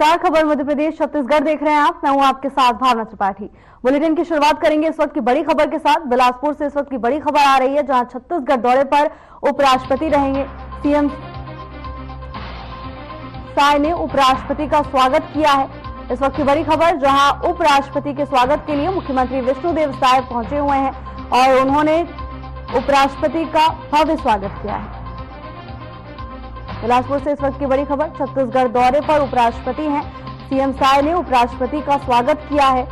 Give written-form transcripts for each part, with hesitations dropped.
नमस्कार, खबर मध्य प्रदेश छत्तीसगढ़ देख रहे हैं आप। मैं हूं आपके साथ भावना त्रिपाठी। बुलेटिन की शुरुआत करेंगे इस वक्त की बड़ी खबर के साथ। बिलासपुर से इस वक्त की बड़ी खबर आ रही है, जहां छत्तीसगढ़ दौरे पर उपराष्ट्रपति रहेंगे। सीएम साय ने उपराष्ट्रपति का स्वागत किया है। इस वक्त की बड़ी खबर, जहां उपराष्ट्रपति के स्वागत के लिए मुख्यमंत्री विष्णुदेव साय पहुंचे हुए हैं और उन्होंने उपराष्ट्रपति का भव्य स्वागत किया है। बिलासपुर से इस वक्त की बड़ी खबर, छत्तीसगढ़ दौरे पर उपराष्ट्रपति हैं। सीएम साय ने उपराष्ट्रपति का स्वागत किया है।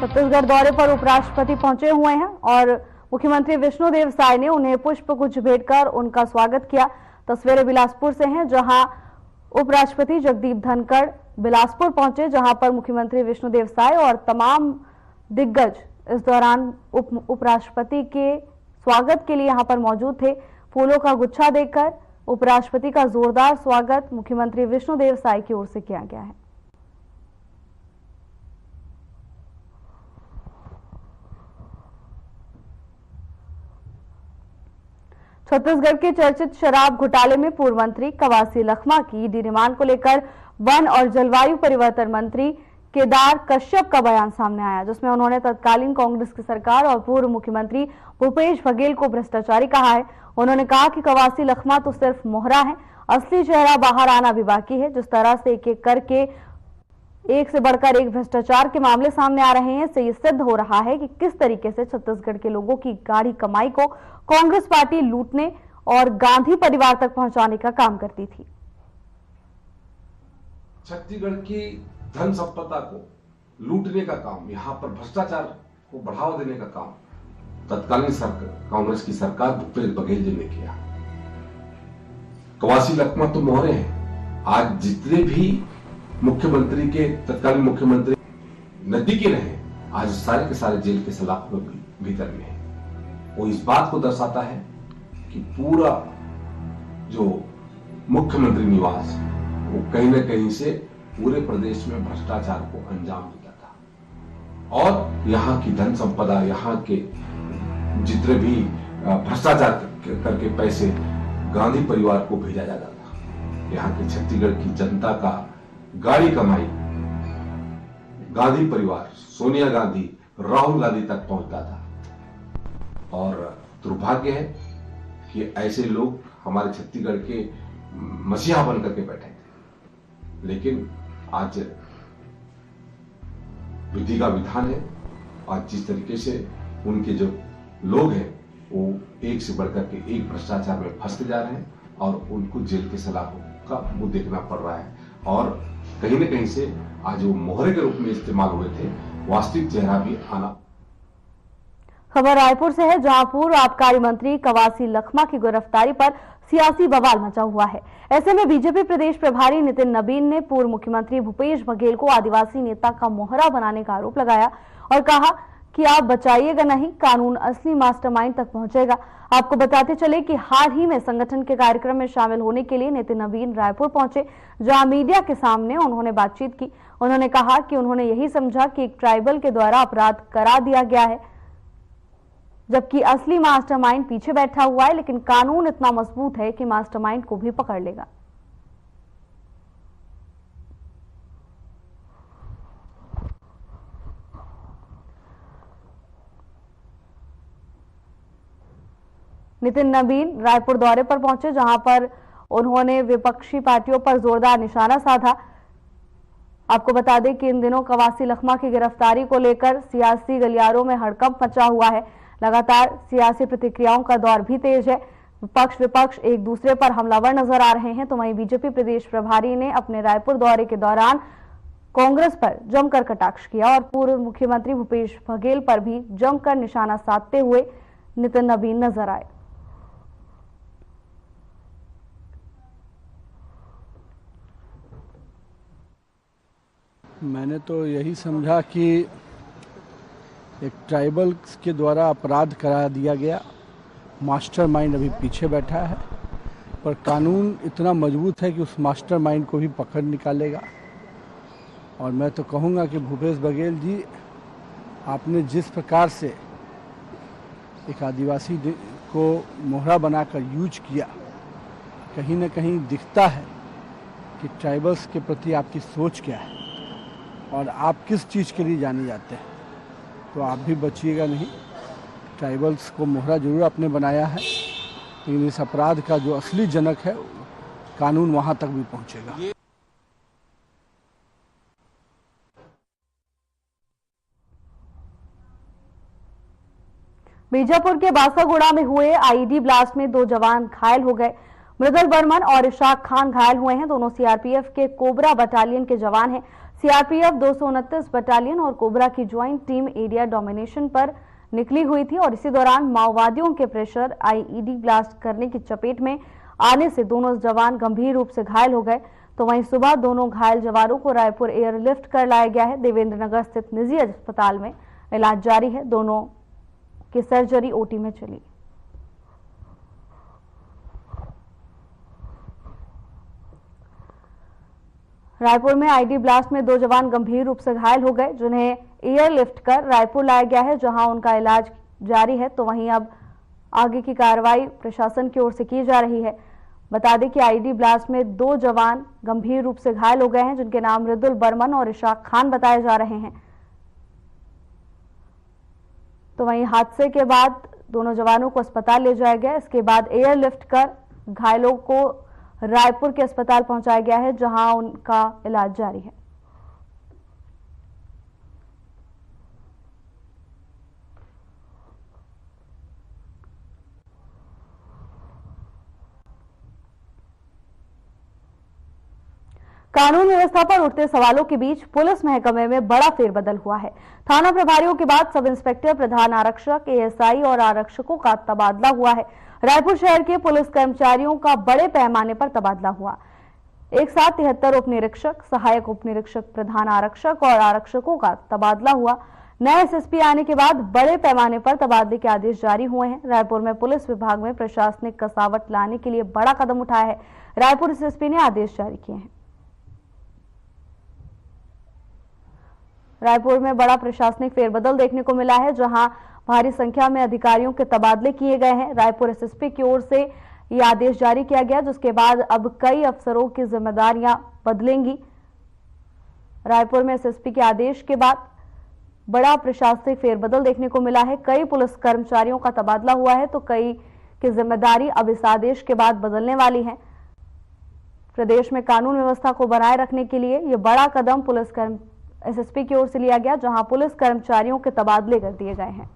छत्तीसगढ़ दौरे पर उपराष्ट्रपति पहुंचे हुए हैं और मुख्यमंत्री विष्णुदेव साय ने उन्हें पुष्पगुच्छ भेंटकर उनका स्वागत किया। तस्वीरें बिलासपुर से हैं, जहां उपराष्ट्रपति जगदीप धनखड़ बिलासपुर पहुंचे, जहां पर मुख्यमंत्री विष्णुदेव साय और तमाम दिग्गज इस दौरान उपराष्ट्रपति के स्वागत के लिए यहां पर मौजूद थे। फूलों का गुच्छा देकर उपराष्ट्रपति का जोरदार स्वागत मुख्यमंत्री विष्णुदेव साय की ओर से किया गया है। छत्तीसगढ़ के चर्चित शराब घोटाले में पूर्व मंत्री कवासी लखमा की ईडी रिमांड को लेकर वन और जलवायु परिवर्तन मंत्री केदार कश्यप का बयान सामने आया, जिसमें उन्होंने तत्कालीन कांग्रेस की सरकार और पूर्व मुख्यमंत्री भूपेश बघेल को भ्रष्टाचारी कहा है। उन्होंने कहा कि कवासी लखमा तो सिर्फ मोहरा है, असली चेहरा बाहर आना भी बाकी है। जिस तरह से एक एक करके एक से बढ़कर एक भ्रष्टाचार के मामले सामने आ रहे हैं, इससे ये सिद्ध हो रहा है कि किस तरीके से छत्तीसगढ़ के लोगों की गाढ़ी कमाई को कांग्रेस पार्टी लूटने और गांधी परिवार तक पहुंचाने का काम करती थी। छत्तीसगढ़ की धन संपदा को लूटने का काम, यहाँ पर भ्रष्टाचार को बढ़ावा देने का काम तत्कालीन सरकार, कांग्रेस की सरकार भूपेश बघेल जी ने किया। कवासी लखमा तो मोहरे हैं। आज जितने भी मुख्यमंत्री के तत्कालीन मुख्यमंत्री नजदीकी रहे, आज सारे के सारे जेल के सलाखों में भीतर में है। वो इस बात को दर्शाता है कि पूरा जो मुख्यमंत्री निवास वो कहीं न कहीं से पूरे प्रदेश में भ्रष्टाचार को अंजाम देता था और यहाँ की धन संपदा, यहाँ के जितने भी भ्रष्टाचार करके पैसे गांधी परिवार को भेजा जाता था। यहाँ के छत्तीसगढ़ की जनता का गाड़ी कमाई गांधी परिवार, सोनिया गांधी, राहुल गांधी तक पहुंचता था। और दुर्भाग्य है कि ऐसे लोग हमारे छत्तीसगढ़ के मसीहा बन करके बैठे थे, लेकिन आज विधि का विधान है। आज जिस तरीके से उनके जो लोग हैं वो एक से बढ़कर के एक भ्रष्टाचार में फंसते जा रहे हैं और उनको जेल के सलाखों का मुंह देखना पड़ रहा है और कहीं न कहीं से आज वो मोहरे के रूप में इस्तेमाल हुए थे, वास्तविक चेहरा भी आना। खबर रायपुर से है, जहां पूर्व आबकारी मंत्री कवासी लखमा की गिरफ्तारी पर सियासी बवाल मचा हुआ है। ऐसे में बीजेपी प्रदेश प्रभारी नितिन नबीन ने पूर्व मुख्यमंत्री भूपेश बघेल को आदिवासी नेता का मोहरा बनाने का आरोप लगाया और कहा कि आप बचाइएगा नहीं, कानून असली मास्टरमाइंड तक पहुंचेगा। आपको बताते चले कि हाल ही में संगठन के कार्यक्रम में शामिल होने के लिए नितिन नबीन रायपुर पहुंचे, जहां मीडिया के सामने उन्होंने बातचीत की। उन्होंने कहा कि उन्होंने यही समझा कि एक ट्राइबल के द्वारा अपराध करा दिया गया है, जबकि असली मास्टरमाइंड पीछे बैठा हुआ है, लेकिन कानून इतना मजबूत है कि मास्टरमाइंड को भी पकड़ लेगा। नितिन नबीन रायपुर दौरे पर पहुंचे, जहां पर उन्होंने विपक्षी पार्टियों पर जोरदार निशाना साधा। आपको बता दें कि इन दिनों कवासी लखमा की गिरफ्तारी को लेकर सियासी गलियारों में हड़कंप मचा हुआ है। लगातार सियासी प्रतिक्रियाओं का दौर भी तेज है। पक्ष विपक्ष एक दूसरे पर हमलावर नजर आ रहे हैं। तो वहीं बीजेपी प्रदेश प्रभारी ने अपने रायपुर दौरे के दौरान कांग्रेस पर जमकर कटाक्ष किया और पूर्व मुख्यमंत्री भूपेश बघेल पर भी जमकर निशाना साधते हुए नितिन नबीन नजर आए। मैंने तो यही समझा कि एक ट्राइबल के द्वारा अपराध करा दिया गया, मास्टरमाइंड अभी पीछे बैठा है, पर कानून इतना मजबूत है कि उस मास्टरमाइंड को भी पकड़ निकालेगा। और मैं तो कहूँगा कि भूपेश बघेल जी आपने जिस प्रकार से एक आदिवासी को मोहरा बनाकर यूज किया, कहीं ना कहीं दिखता है कि ट्राइबल्स के प्रति आपकी सोच क्या है और आप किस चीज़ के लिए जाने जाते हैं। तो आप भी बचिएगा नहीं। ट्राइबल्स को मोहरा जरूर आपने बनाया है, लेकिन इस अपराध का जो असली जनक है कानून वहां तक भी पहुंचेगा। बीजापुर के बासागुड़ा में हुए आईईडी ब्लास्ट में 2 जवान घायल हो गए। मृदुल बर्मन और इशाक खान घायल हुए हैं। दोनों सीआरपीएफ के कोबरा बटालियन के जवान हैं। सीआरपीएफ 229 बटालियन और कोबरा की ज्वाइंट टीम एरिया डोमिनेशन पर निकली हुई थी और इसी दौरान माओवादियों के प्रेशर आईईडी ब्लास्ट करने की चपेट में आने से दोनों जवान गंभीर रूप से घायल हो गए। तो वहीं सुबह दोनों घायल जवानों को रायपुर एयरलिफ्ट कर लाया गया है। देवेंद्र नगर स्थित निजी अस्पताल में इलाज जारी है। दोनों की सर्जरी ओटी में चली। रायपुर में आईडी ब्लास्ट में 2 जवान गंभीर रूप से घायल हो गए, जिन्हें एयरलिफ्ट कर रायपुर लाया गया है, जहां उनका इलाज जारी है। तो वहीं अब आगे की कार्रवाई प्रशासन की ओर से की जा रही है। बता दें कि आईडी ब्लास्ट में 2 जवान गंभीर रूप से घायल हो गए हैं, जिनके नाम मृदुल बर्मन और इशाक खान बताए जा रहे हैं। तो वहीं हादसे के बाद दोनों जवानों को अस्पताल ले जाया गया। इसके बाद एयरलिफ्ट कर घायलों को रायपुर के अस्पताल पहुंचाया गया है, जहां उनका इलाज जारी है। कानून व्यवस्था पर उठते सवालों के बीच पुलिस महकमे में बड़ा फेरबदल हुआ है। थाना प्रभारियों के बाद सब इंस्पेक्टर, प्रधान आरक्षक, एएसआई और आरक्षकों का तबादला हुआ है। रायपुर शहर के पुलिस कर्मचारियों का बड़े पैमाने पर तबादला हुआ। एक साथ 73 उप निरीक्षक, सहायक उप निरीक्षक, प्रधान आरक्षक और आरक्षकों का तबादला हुआ। नए एसएसपी आने के बाद बड़े पैमाने पर तबादले के आदेश जारी हुए हैं। रायपुर में पुलिस विभाग में प्रशासनिक कसावट लाने के लिए बड़ा कदम उठाया है। रायपुर एसएसपी ने आदेश जारी किए हैं। रायपुर में बड़ा प्रशासनिक फेरबदल देखने को मिला है, जहां भारी संख्या में अधिकारियों के तबादले किए गए हैं। रायपुर एसएसपी की ओर से ये आदेश जारी किया गया, जिसके बाद अब कई अफसरों की जिम्मेदारियां बदलेंगी। रायपुर में एसएसपी के आदेश के बाद बड़ा प्रशासनिक फेरबदल देखने को मिला है। कई पुलिस कर्मचारियों का तबादला हुआ है, तो कई की जिम्मेदारी अब इस आदेश के बाद बदलने वाली है। प्रदेश में कानून व्यवस्था को बनाए रखने के लिए यह बड़ा कदम एसएसपी की ओर से लिया गया, जहां पुलिस कर्मचारियों के तबादले कर दिए गए हैं।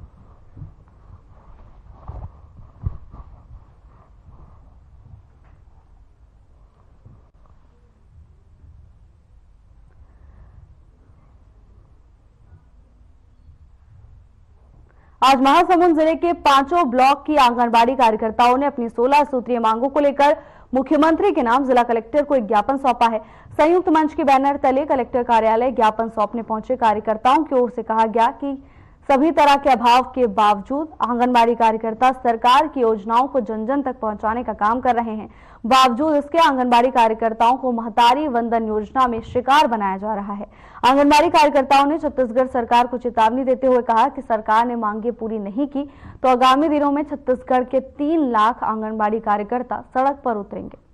आज महासमुंद जिले के 5 ब्लॉक की आंगनबाड़ी कार्यकर्ताओं ने अपनी 16 सूत्रीय मांगों को लेकर मुख्यमंत्री के नाम जिला कलेक्टर को एक ज्ञापन सौंपा है। संयुक्त मंच के बैनर तले कलेक्टर कार्यालय ज्ञापन सौंपने पहुंचे कार्यकर्ताओं की ओर से कहा गया कि सभी तरह के अभाव के बावजूद आंगनबाड़ी कार्यकर्ता सरकार की योजनाओं को जन जन तक पहुंचाने का काम कर रहे हैं। बावजूद इसके आंगनबाड़ी कार्यकर्ताओं को महतारी वंदन योजना में शिकार बनाया जा रहा है। आंगनबाड़ी कार्यकर्ताओं ने छत्तीसगढ़ सरकार को चेतावनी देते हुए कहा कि सरकार ने मांगे पूरी नहीं की तो आगामी दिनों में छत्तीसगढ़ के 3 लाख आंगनबाड़ी कार्यकर्ता सड़क पर उतरेंगे।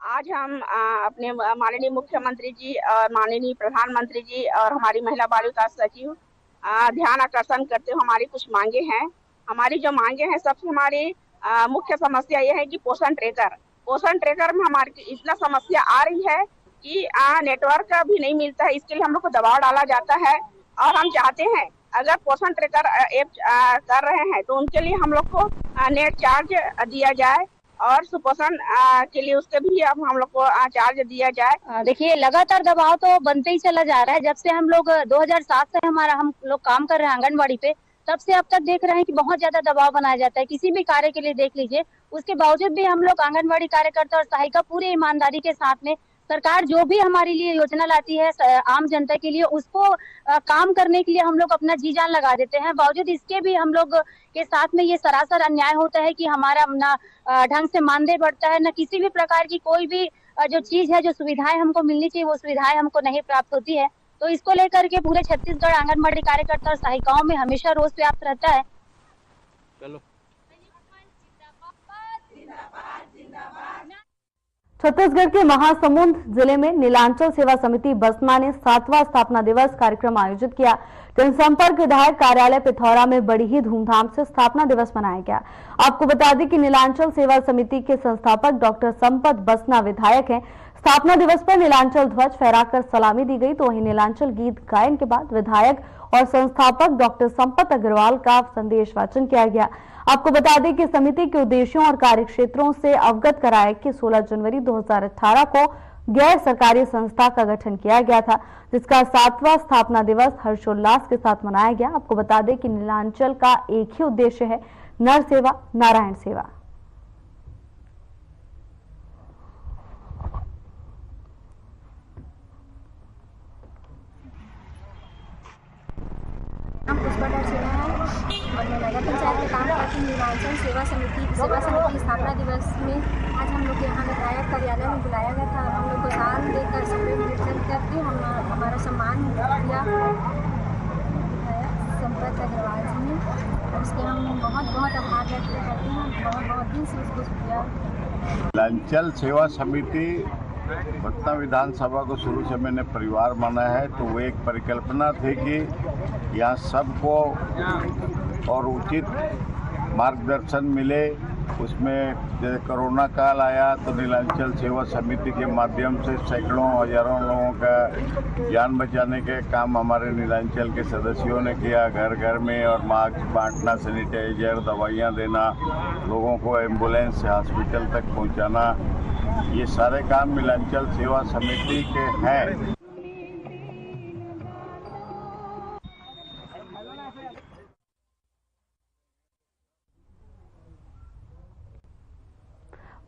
आज हम अपने माननीय मुख्यमंत्री जी और माननीय प्रधानमंत्री जी और हमारी महिला बाल विकास सचिव ध्यान आकर्षण करते हुए हमारी कुछ मांगे हैं। हमारी जो मांगे हैं, सबसे हमारी मुख्य समस्या ये है कि पोषण ट्रैकर में हमारी इतना समस्या आ रही है कि नेटवर्क भी नहीं मिलता है। इसके लिए हम लोग को दबाव डाला जाता है और हम चाहते हैं अगर पोषण ट्रैकर ऐप कर रहे हैं तो उनके लिए हम लोग को नेट चार्ज दिया जाए और सुपोषण के लिए उसके भी अब हम लोग को चार्ज दिया जाए। देखिए, लगातार दबाव तो बनते ही चला जा रहा है। जब से हम लोग 2007 से हम लोग काम कर रहे हैं आंगनबाड़ी पे, तब से अब तक देख रहे हैं कि बहुत ज्यादा दबाव बनाया जाता है। किसी भी कार्य के लिए देख लीजिए, उसके बावजूद भी हम लोग आंगनबाड़ी कार्यकर्ता और सहायिका पूरी ईमानदारी के साथ में सरकार जो भी हमारे लिए योजना लाती है आम जनता के लिए, उसको काम करने के लिए हम लोग अपना जी जान लगा देते हैं। बावजूद इसके भी हम लोग के साथ में ये सरासर अन्याय होता है कि हमारा ना ढंग से मानदेय बढ़ता है, न किसी भी प्रकार की कोई भी जो चीज है, जो सुविधाएं हमको मिलनी चाहिए वो सुविधाएं हमको नहीं प्राप्त होती है। तो इसको लेकर के पूरे छत्तीसगढ़ आंगनबाड़ी कार्यकर्ता और सहायिकाओं में हमेशा रोष व्याप्त रहता है। चलो। छत्तीसगढ़ के महासमुंद जिले में नीलांचल सेवा समिति बसना ने 7वां स्थापना दिवस कार्यक्रम आयोजित किया। जनसंपर्क विधायक कार्यालय पिथौरा में बड़ी ही धूमधाम से स्थापना दिवस मनाया गया। आपको बता दें कि नीलांचल सेवा समिति के संस्थापक डॉक्टर संपत बसना विधायक हैं। स्थापना दिवस पर नीलांचल ध्वज फहराकर सलामी दी गई, तो वहीं नीलांचल गीत गायन के बाद विधायक और संस्थापक डॉक्टर संपत अग्रवाल का संदेश वाचन किया गया। आपको बता दें कि समिति के उद्देश्यों और कार्यक्षेत्रों से अवगत कराया कि 16 जनवरी 2018 को गैर सरकारी संस्था का गठन किया गया था, जिसका 7वां स्थापना दिवस हर्षोल्लास के साथ मनाया गया। आपको बता दें कि नीलांचल का एक ही उद्देश्य है, नर सेवा नारायण सेवा। हम पुष्पा सिन्हा है और मैं नगर पंचायत में काम करती हूँ। नीलांचल सेवा समिति स्थापना दिवस में आज हम लोग यहाँ विधायक कार्यालय में बुलाया गया था। हम लोग को दान देकर सभी मिलकर करके हमारा सम्मान किया संपत अग्रवाल जी ने, और उसके हम बहुत बहुत आभार व्यक्त करते हैं। बहुत दिन से उसको किया। नीलांचल सेवा समिति बसना विधानसभा को शुरू से मैंने परिवार माना है, तो वो एक परिकल्पना थी कि यहाँ सबको और उचित मार्गदर्शन मिले। उसमें जैसे कोरोना काल आया तो नीलांचल सेवा समिति के माध्यम से सैकड़ों हजारों लोगों का जान बचाने के काम हमारे नीलांचल के सदस्यों ने किया। घर घर में और मास्क बांटना, सैनिटाइजर, दवाइयाँ देना, लोगों को एम्बुलेंस से हॉस्पिटल तक पहुँचाना, ये सारे काम नीलांचल सेवा समिति के हैं।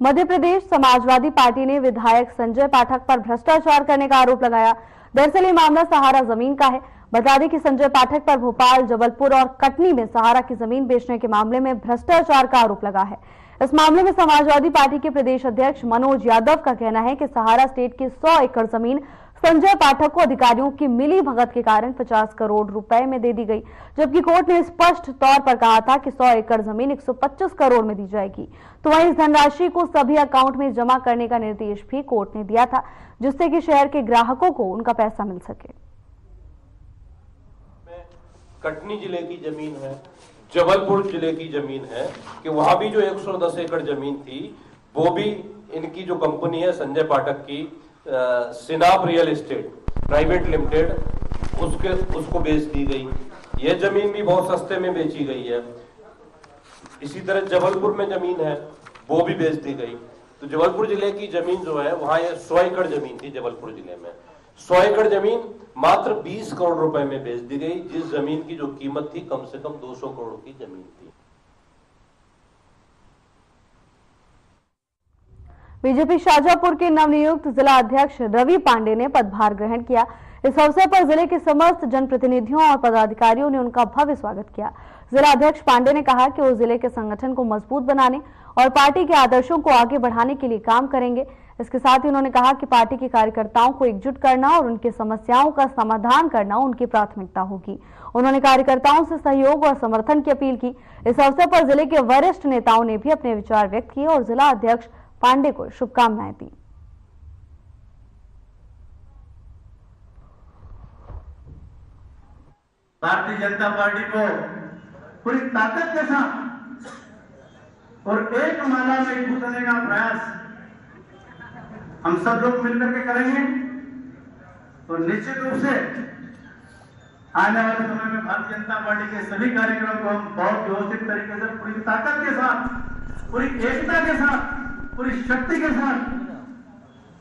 मध्य प्रदेश समाजवादी पार्टी ने विधायक संजय पाठक पर भ्रष्टाचार करने का आरोप लगाया। दरअसल ये मामला सहारा जमीन का है। बता दें कि संजय पाठक पर भोपाल, जबलपुर और कटनी में सहारा की जमीन बेचने के मामले में भ्रष्टाचार का आरोप लगा है। इस मामले में समाजवादी पार्टी के प्रदेश अध्यक्ष मनोज यादव का कहना है कि सहारा स्टेट की 100 एकड़ जमीन संजय पाठक को अधिकारियों की मिली भगत के कारण 50 करोड़ रुपए में दे दी गई, जबकि कोर्ट ने स्पष्ट तौर पर कहा था कि 100 एकड़ जमीन 125 करोड़ में दी जाएगी। तो वहीं इस धनराशि को सभी अकाउंट में जमा करने का निर्देश भी कोर्ट ने दिया था, जिससे कि शहर के ग्राहकों को उनका पैसा मिल सके। कटनी जिले की जमीन है, जबलपुर जिले की जमीन है कि वहां भी जो 110 एकड़ जमीन थी वो भी इनकी जो कंपनी है संजय पाठक की सिनाप रियल एस्टेट प्राइवेट लिमिटेड उसको बेच दी गई। यह जमीन भी बहुत सस्ते में बेची गई है। इसी तरह जबलपुर में जमीन है वो भी बेच दी गई। तो जबलपुर जिले की जमीन जो है वहां 100 एकड़ जमीन थी जबलपुर जिले में, 100 एकड़ जमीन मात्र 20 करोड़ रुपए में बेच दी गई, जिस जमीन की जो कीमत थी कम से कम 200 करोड़ की जमीन थी। बीजेपी शाजापुर के नवनियुक्त जिला अध्यक्ष रवि पांडे ने पदभार ग्रहण किया। इस अवसर पर जिले के समस्त जनप्रतिनिधियों और पदाधिकारियों ने उनका भव्य स्वागत किया। जिला अध्यक्ष पांडे ने कहा कि वो जिले के संगठन को मजबूत बनाने और पार्टी के आदर्शों को आगे बढ़ाने के लिए काम करेंगे। इसके साथ ही उन्होंने कहा कि पार्टी के कार्यकर्ताओं को एकजुट करना और उनकी समस्याओं का समाधान करना उनकी प्राथमिकता होगी। उन्होंने कार्यकर्ताओं से सहयोग और समर्थन की अपील की। इस अवसर पर जिले के वरिष्ठ नेताओं ने भी अपने विचार व्यक्त किए और जिला अध्यक्ष पांडे को शुभकामनाएं दी। भारतीय जनता पार्टी को पूरी ताकत के साथ और एक माला में घुसने का प्रयास हम सब लोग मिलकर के करेंगे, तो निश्चित रूप से आने वाले समय में भारतीय जनता पार्टी के सभी कार्यक्रम को हम बहुत व्यवस्थित तरीके से पूरी ताकत के साथ, पूरी एकता के साथ, पूरी शक्ति के साथ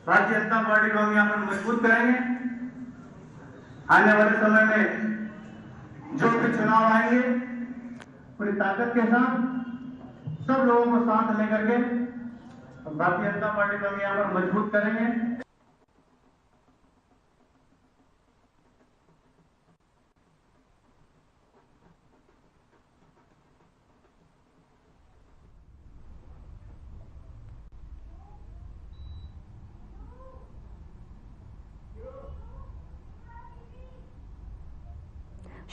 भारतीय जनता पार्टी को हम यहाँ पर मजबूत करेंगे। आने वाले समय में जो भी चुनाव आएंगे पूरी ताकत के साथ सब लोगों को साथ लेकर के भारतीय जनता पार्टी को हम यहाँ पर मजबूत करेंगे।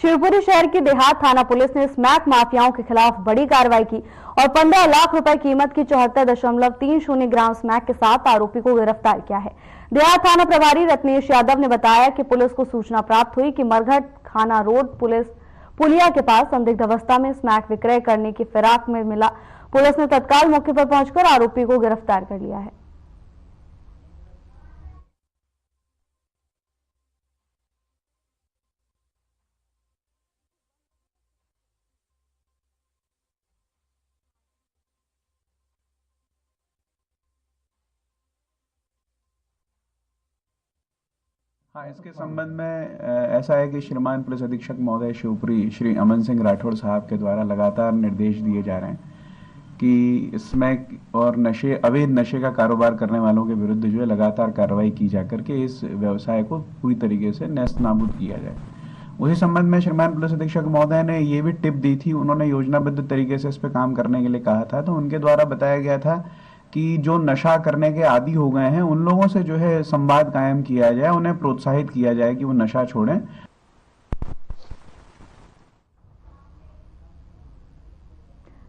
शिवपुरी शहर की देहात थाना पुलिस ने स्मैक माफियाओं के खिलाफ बड़ी कार्रवाई की और 15 लाख रुपए कीमत की 74.30 ग्राम स्मैक के साथ आरोपी को गिरफ्तार किया है। देहात थाना प्रभारी रत्नेश यादव ने बताया कि पुलिस को सूचना प्राप्त हुई कि मरघट खाना रोड पुलिया के पास संदिग्ध अवस्था में स्मैक विक्रय करने की फिराक में मिला। पुलिस ने तत्काल मौके पर पहुंचकर आरोपी को गिरफ्तार कर लिया है। हाँ, इसके संबंध में ऐसा है कि श्रीमान पुलिस अधीक्षक महोदय शिवपुरी श्री अमन सिंह राठौड़ साहब के द्वारा लगातार निर्देश दिए जा रहे हैं कि स्मैक और अवैध नशे का कारोबार करने वालों के विरुद्ध जो है लगातार कार्रवाई की जाकर के इस व्यवसाय को पूरी तरीके से नेस्त नाबूद किया जाए। उसी संबंध में श्रीमान पुलिस अधीक्षक महोदय ने ये भी टिप दी थी, उन्होंने योजनाबद्ध तरीके से इस पर काम करने के लिए कहा था। तो उनके द्वारा बताया गया था कि जो नशा करने के आदी हो गए हैं उन लोगों से जो है संवाद कायम किया जाए, उन्हें प्रोत्साहित किया जाए कि वो नशा छोड़ें।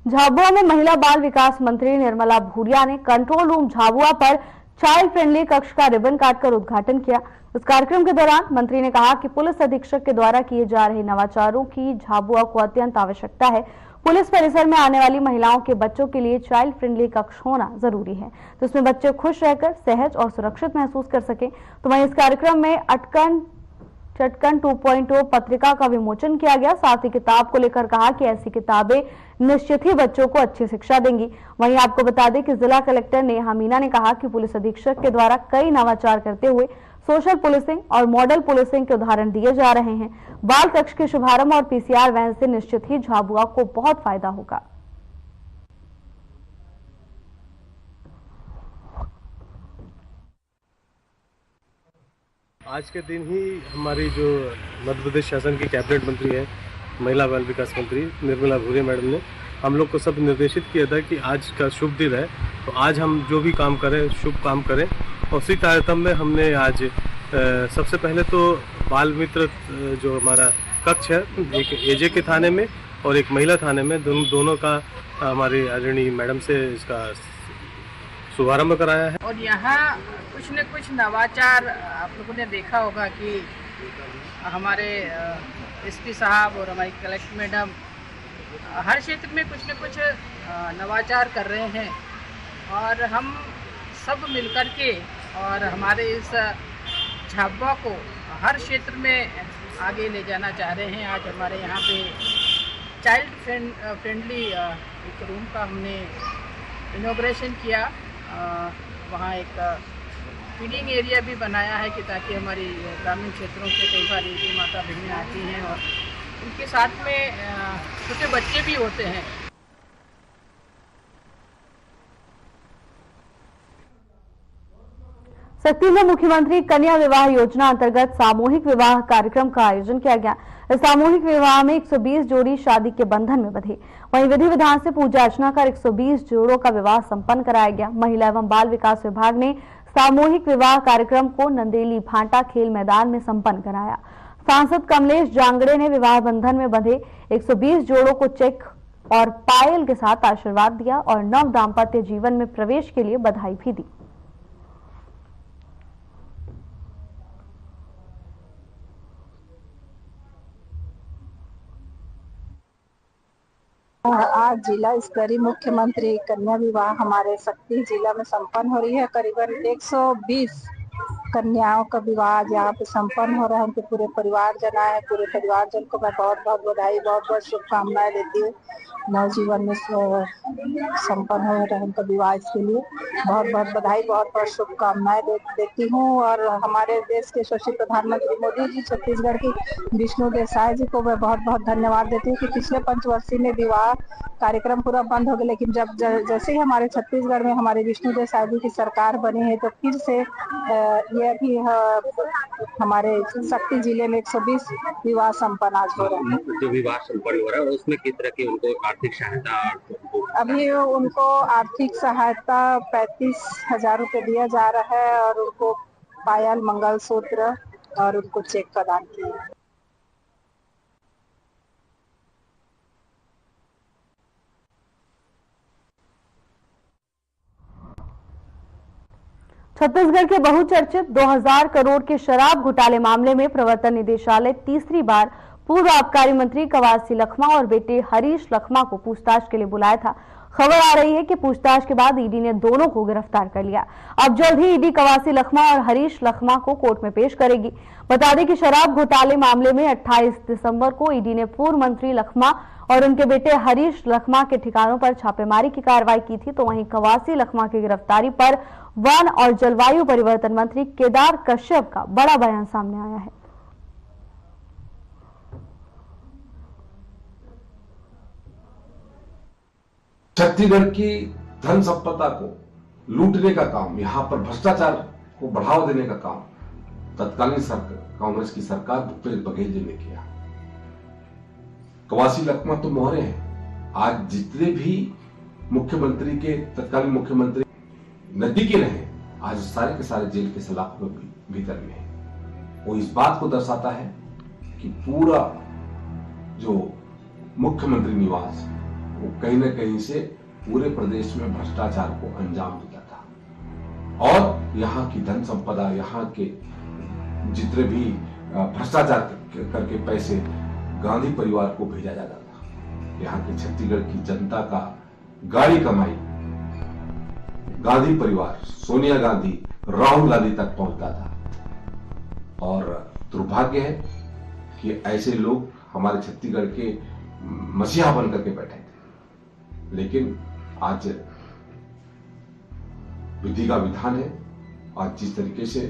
झाबुआ में महिला बाल विकास मंत्री निर्मला भूरिया ने कंट्रोल रूम झाबुआ पर चाइल्ड फ्रेंडली कक्ष का रिबन काटकर उद्घाटन किया। इस कार्यक्रम के दौरान मंत्री ने कहा कि पुलिस अधीक्षक के द्वारा किए जा रहे नवाचारों की झाबुआ को अत्यंत आवश्यकता है। पुलिस परिसर में आने वाली महिलाओं के बच्चों के लिए चाइल्ड फ्रेंडली कक्ष होना जरूरी है, जिसमें बच्चे खुश रहकर सहज और सुरक्षित महसूस कर सकें। तो वहीं इस कार्यक्रम में चटकन 2.0 पत्रिका का विमोचन किया गया। साथ ही किताब को लेकर कहा कि ऐसी किताबें निश्चित ही बच्चों को अच्छी शिक्षा देंगी। वहीं आपको बता दें कि जिला कलेक्टर नेहा मीना ने कहा कि पुलिस अधीक्षक के द्वारा कई नवाचार करते हुए सोशल पुलिसिंग और मॉडल पुलिसिंग के उदाहरण दिए जा रहे हैं। बाल कक्ष के शुभारंभ और पीसीआर वैन से निश्चित ही झाबुआ को बहुत फायदा होगा। आज के दिन ही हमारी जो मध्य प्रदेश शासन की कैबिनेट मंत्री है, महिला बाल विकास मंत्री निर्मला भूरिया मैडम ने हम लोग को सब निर्देशित किया था कि आज का शुभ दिन है, तो आज हम जो भी काम करें शुभ काम करें। और उसी तारतम्य में हमने आज सबसे पहले तो बाल मित्र जो हमारा कक्ष है, एक एजे के थाने में और एक महिला थाने में, दोनों का हमारी आदरणीय मैडम से इसका शुभारंभ कराया है। और यहाँ कुछ न कुछ नवाचार आप लोगों ने देखा होगा कि हमारे एसपी साहब और हमारी कलेक्टर मैडम हर क्षेत्र में कुछ न कुछ नवाचार कर रहे हैं और हम सब मिलकर के और हमारे इस झाबुआ को हर क्षेत्र में आगे ले जाना चाह रहे हैं। आज हमारे यहाँ पे चाइल्ड फ्रेंडली एक रूम का हमने इनॉग्रेशन किया। वहाँ एक फीडिंग एरिया भी बनाया है कि ताकि हमारी ग्रामीण क्षेत्रों से कई बार ये माता बहनें आती हैं और उनके साथ में छोटे बच्चे भी होते हैं। सख्ती में मुख्यमंत्री कन्या विवाह योजना अंतर्गत सामूहिक विवाह कार्यक्रम का आयोजन किया गया। इस सामूहिक विवाह में 120 जोड़ी शादी के बंधन में बंधे। वहीं विधि विधान से पूजा अर्चना कर 120 जोड़ों का विवाह संपन्न कराया गया। महिला एवं बाल विकास विभाग ने सामूहिक विवाह कार्यक्रम को नंदेली भांटा खेल मैदान में संपन्न कराया। सांसद कमलेश जांगड़े ने विवाह बंधन में बंधे 120 जोड़ों को चेक और पायल के साथ आशीर्वाद दिया और नव दाम्पत्य जीवन में प्रवेश के लिए बधाई भी दी। आज जिला स्तरीय मुख्यमंत्री कन्या विवाह हमारे शक्ति जिला में संपन्न हो रही है। करीबन 120 कन्याओं का विवाह यहाँ पे संपन्न हो रहा है। उनके पूरे परिवार जन आए, पूरे परिवार जन को मैं बहुत बहुत बधाई, बहुत बहुत शुभकामनाएं देती हूँ। नव जीवन में संपन्न हो रहा है उनका विवाह, इसके लिए बहुत बहुत बधाई, बहुत बहुत शुभकामनाएं देती हूँ। और हमारे देश के यशस्वी प्रधानमंत्री मोदी जी, छत्तीसगढ़ की विष्णु देसाई जी को मैं बहुत बहुत धन्यवाद देती हूँ कि पिछले पंचवर्षीय में विवाह कार्यक्रम पूरा बंद हो गया, लेकिन जब जैसे ही हमारे छत्तीसगढ़ में हमारे विष्णु देसाई जी की सरकार बनी है तो फिर से ये अभी हमारे शक्ति जिले में 120 विवाह संपन्न आज हो रहे हैं। जो विवाह संपन्न हो रहा है उसमें किस तरह की उनको आर्थिक सहायता? अभी उनको आर्थिक सहायता 35,000 रुपये दिया जा रहा है और उनको पायल, मंगलसूत्र और उनको चेक प्रदान किया। छत्तीसगढ़ के बहुचर्चित 2000 करोड़ के शराब घोटाले मामले में प्रवर्तन निदेशालय तीसरी बार पूर्व आबकारी मंत्री कवासी लखमा और बेटे हरीश लखमा को पूछताछ के लिए बुलाया था। खबर आ रही है कि पूछताछ के बाद ईडी ने दोनों को गिरफ्तार कर लिया। अब जल्द ही ईडी कवासी लखमा और हरीश लखमा को कोर्ट में पेश करेगी। बता दें कि शराब घोटाले मामले में 28 दिसंबर को ईडी ने पूर्व मंत्री लखमा और उनके बेटे हरीश लखमा के ठिकानों पर छापेमारी की कार्रवाई की थी। तो वहीं कवासी लखमा की गिरफ्तारी पर वन और जलवायु परिवर्तन मंत्री केदार कश्यप का बड़ा बयान सामने आया है। छत्तीसगढ़ की धन संपदा को लूटने का काम, यहाँ पर भ्रष्टाचार को बढ़ावा देने का काम तत्कालीन कांग्रेस की सरकार भूपेश बघेल जी ने किया। कवासी लखमा तो मोहरे हैं। आज जितने भी मुख्यमंत्री के तत्कालीन मुख्यमंत्री नदी के रहे, आज सारे के सारे जेल के सलाखों के भीतर में है। वो इस बात को दर्शाता है कि पूरा जो मुख्यमंत्री निवास वो कहीं न कहीं से पूरे प्रदेश में भ्रष्टाचार को अंजाम देता था और यहाँ की धन संपदा, यहाँ के जितने भी भ्रष्टाचार करके पैसे गांधी परिवार को भेजा जाता था। यहाँ के छत्तीसगढ़ की जनता का गाड़ी कमाई गांधी परिवार, सोनिया गांधी, राहुल गांधी तक पहुंचता था। और दुर्भाग्य है कि ऐसे लोग हमारे छत्तीसगढ़ के मसीहा बन करके बैठे थे। लेकिन आज विधि का विधान है और जिस तरीके से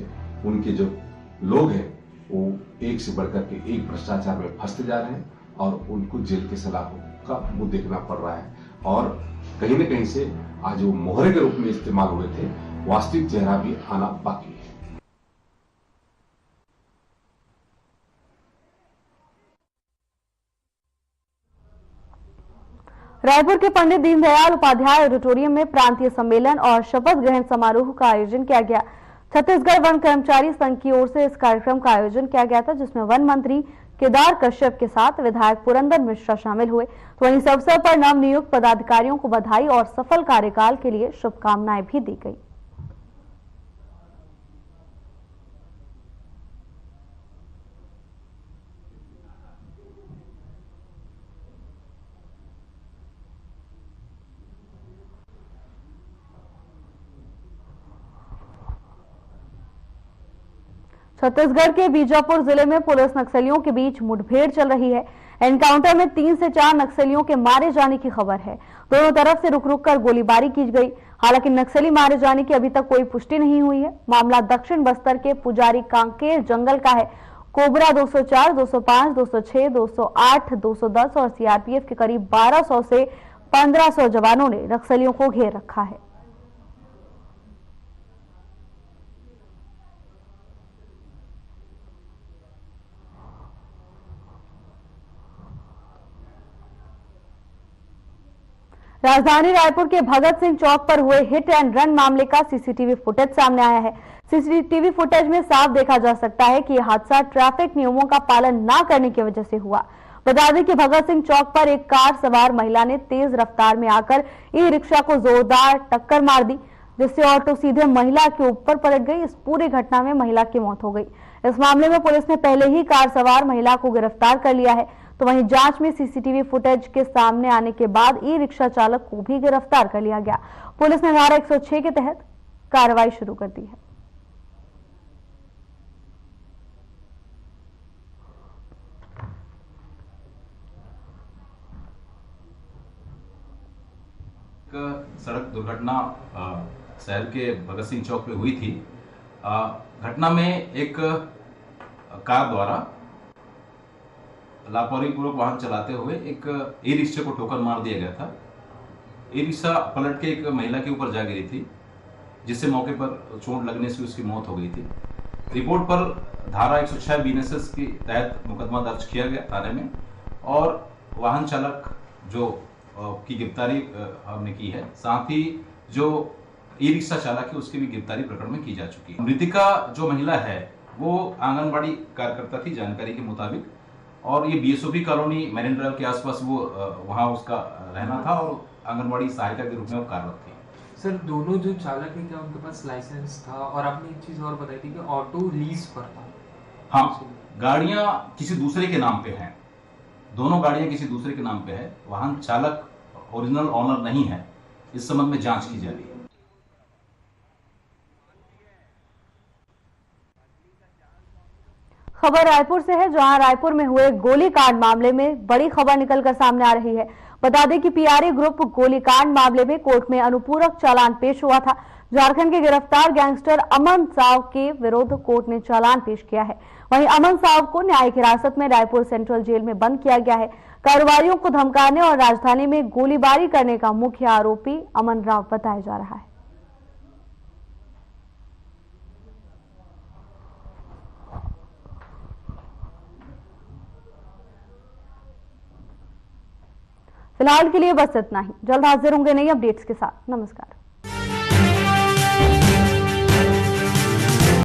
उनके जो लोग हैं वो एक से बढ़कर के एक भ्रष्टाचार में फंसते जा रहे हैं और उनको जेल के सलाखों का मुंह देखना पड़ रहा है। और कहीं न कहीं से आज वो मोहरे के रूप में इस्तेमाल हुए थे, वास्तविक चेहरा भी आना बाकी है। रायपुर के पंडित दीनदयाल उपाध्याय ऑडिटोरियम में प्रांतीय सम्मेलन और शपथ ग्रहण समारोह का आयोजन किया गया। छत्तीसगढ़ वन कर्मचारी संघ की ओर से इस कार्यक्रम का आयोजन किया गया था, जिसमें वन मंत्री केदार कश्यप के साथ विधायक पुरंदर मिश्रा शामिल हुए। तो वहीं इस अवसर पर नवनियुक्त पदाधिकारियों को बधाई और सफल कार्यकाल के लिए शुभकामनाएं भी दी गई। छत्तीसगढ़ के बीजापुर जिले में पुलिस नक्सलियों के बीच मुठभेड़ चल रही है। एनकाउंटर में 3 से 4 नक्सलियों के मारे जाने की खबर है। दोनों तरफ से रुक-रुक कर गोलीबारी की गई। हालांकि नक्सली मारे जाने की अभी तक कोई पुष्टि नहीं हुई है। मामला दक्षिण बस्तर के पुजारी कांकेर जंगल का है। कोबरा 204, 205, 206, 208, 210 और सीआरपीएफ के करीब 1200 से 1500 जवानों ने नक्सलियों को घेर रखा है। राजधानी रायपुर के भगत सिंह चौक पर हुए हिट एंड रन मामले का सीसीटीवी फुटेज सामने आया है। सीसीटीवी फुटेज में साफ देखा जा सकता है कि यह हादसा ट्रैफिक नियमों का पालन न करने की वजह से हुआ। बता दें कि भगत सिंह चौक पर एक कार सवार महिला ने तेज रफ्तार में आकर ई रिक्शा को जोरदार टक्कर मार दी, जिससे ऑटो सीधे महिला के ऊपर पलट गई। इस पूरी घटना में महिला की मौत हो गई। इस मामले में पुलिस ने पहले ही कार सवार महिला को गिरफ्तार कर लिया है। तो वहीं जांच में सीसीटीवी फुटेज के सामने आने के बाद ई रिक्शा चालक को भी गिरफ्तार कर लिया गया। पुलिस ने धारा 106 के तहत कार्रवाई शुरू कर दी है। सड़क दुर्घटना शहर के भगत सिंह चौक पे हुई थी। घटना में एक कार द्वारा लापरवाही पूर्वक वाहन चलाते हुए एक ई रिक्शा को ठोकर मार दिया गया था। ई रिक्शा पलट के एक महिला के ऊपर जा गिरी थी, जिससे मौके पर चोट लगने से उसकी मौत हो गई थी। रिपोर्ट पर धारा 106 बीएनएसएस के तहत मुकदमा दर्ज किया गया थाने में और वाहन चालक जो की गिरफ्तारी हमने की है। साथ ही जो ई रिक्शा चालक है उसकी भी गिरफ्तारी प्रकरण में की जा चुकी है। मृतिका जो महिला है वो आंगनबाड़ी कार्यकर्ता थी जानकारी के मुताबिक, और ये बीएसओपी कॉलोनी मैरिन ड्राइव के आसपास वो वहाँ उसका रहना था और आंगनबाड़ी सहायिका के रूप में वो कार्यरत थी। सर दोनों जो चालक है क्या उनके पास लाइसेंस था? और आपने एक चीज और बताई थी कि ऑटो लीज पर था। हाँ, गाड़ियां किसी दूसरे के नाम पे हैं, दोनों गाड़ियां किसी दूसरे के नाम पे है, वाहन चालक ओरिजिनल ऑनर नहीं है। इस संबंध में जांच की जा रही है। खबर रायपुर से है, जहां रायपुर में हुए गोलीकांड मामले में बड़ी खबर निकलकर सामने आ रही है। बता दें कि पीआरए ग्रुप गोलीकांड मामले में कोर्ट में अनुपूरक चालान पेश हुआ था। झारखंड के गिरफ्तार गैंगस्टर अमन साव के विरुद्ध कोर्ट ने चालान पेश किया है। वहीं अमन साव को न्यायिक हिरासत में रायपुर सेंट्रल जेल में बंद किया गया है। कारोबारियों को धमकाने और राजधानी में गोलीबारी करने का मुख्य आरोपी अमन राव बताया जा रहा है। फिलहाल के लिए बस इतना ही। जल्द हाजिर होंगे नई अपडेट्स के साथ। नमस्कार।